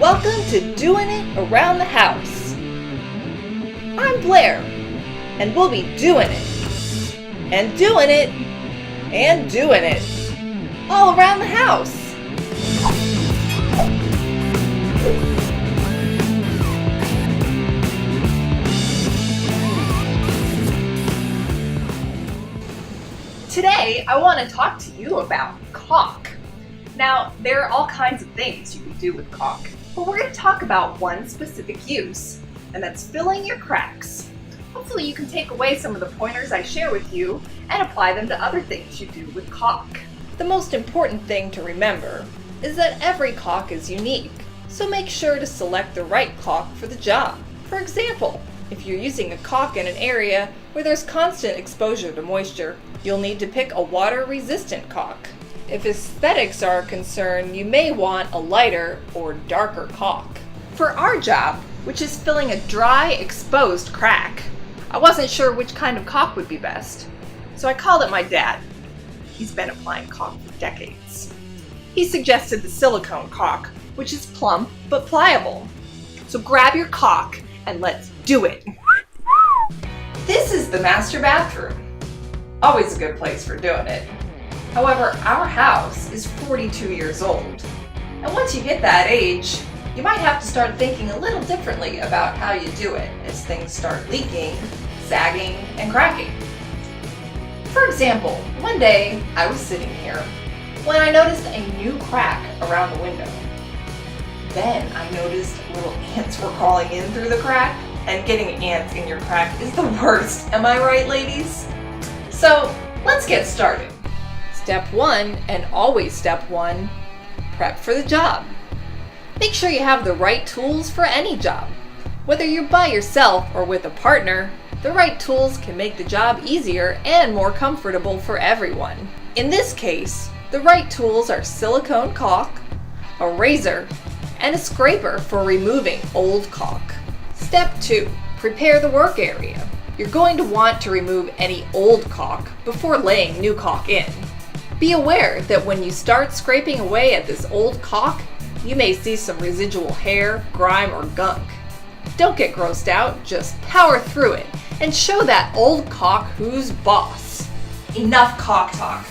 Welcome to Doing It Around the House. I'm Blair, and we'll be doing it, and doing it, and doing it, all around the house. Today, I want to talk to you about caulk. Now, there are all kinds of things you can do with caulk, but we're going to talk about one specific use, and that's filling your cracks. Hopefully you can take away some of the pointers I share with you and apply them to other things you do with caulk. The most important thing to remember is that every caulk is unique, so make sure to select the right caulk for the job. For example, if you're using a caulk in an area where there's constant exposure to moisture, you'll need to pick a water-resistant caulk. If aesthetics are a concern, you may want a lighter or darker caulk. For our job, which is filling a dry, exposed crack, I wasn't sure which kind of caulk would be best, so I called up my dad. He's been applying caulk for decades. He suggested the silicone caulk, which is plump but pliable. So grab your caulk and let's do it. This is the master bathroom. Always a good place for doing it. However, our house is 42 years old. And once you hit that age, you might have to start thinking a little differently about how you do it as things start leaking, sagging, and cracking. For example, one day I was sitting here when I noticed a new crack around the window. Then I noticed little ants were crawling in through the crack, and getting ants in your crack is the worst. Am I right, ladies? So let's get started. Step 1, and always step 1, prep for the job. Make sure you have the right tools for any job. Whether you're by yourself or with a partner, the right tools can make the job easier and more comfortable for everyone. In this case, the right tools are silicone caulk, a razor, and a scraper for removing old caulk. Step 2, prepare the work area. You're going to want to remove any old caulk before laying new caulk in. Be aware that when you start scraping away at this old caulk, you may see some residual hair, grime, or gunk. Don't get grossed out, just power through it and show that old caulk who's boss. Enough caulk talk.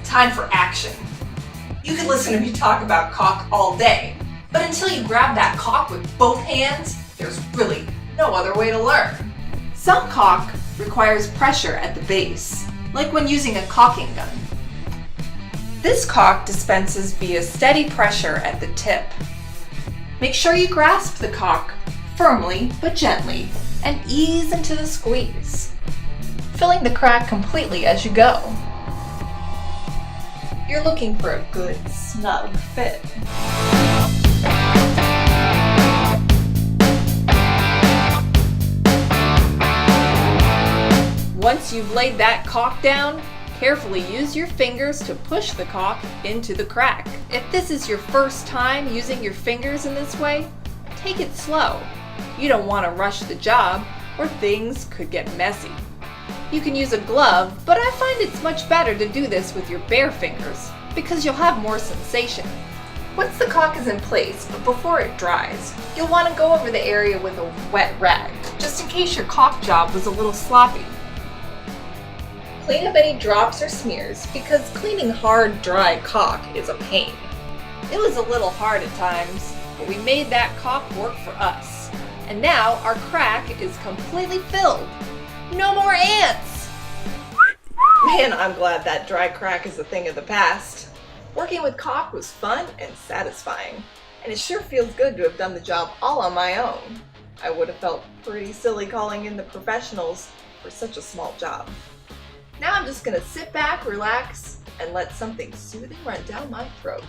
Time for action. You can listen to me talk about caulk all day, but until you grab that caulk with both hands, there's really no other way to learn. Some caulk requires pressure at the base, like when using a caulking gun. This caulk dispenses via steady pressure at the tip. Make sure you grasp the caulk firmly but gently and ease into the squeeze, filling the crack completely as you go. You're looking for a good, snug fit. Once you've laid that caulk down, carefully use your fingers to push the caulk into the crack. If this is your first time using your fingers in this way, take it slow. You don't want to rush the job or things could get messy. You can use a glove, but I find it's much better to do this with your bare fingers because you'll have more sensation. Once the caulk is in place, but before it dries, you'll want to go over the area with a wet rag, just in case your caulk job was a little sloppy. Clean up any drops or smears because cleaning hard, dry caulk is a pain. It was a little hard at times, but we made that caulk work for us. And now our crack is completely filled. No more ants! Man, I'm glad that dry crack is a thing of the past. Working with caulk was fun and satisfying, and it sure feels good to have done the job all on my own. I would have felt pretty silly calling in the professionals for such a small job. Now I'm just going to sit back, relax, and let something soothing run down my throat.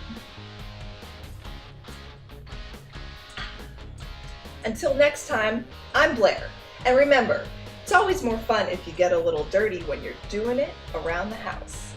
Until next time, I'm Blair. And remember, it's always more fun if you get a little dirty when you're doing it around the house.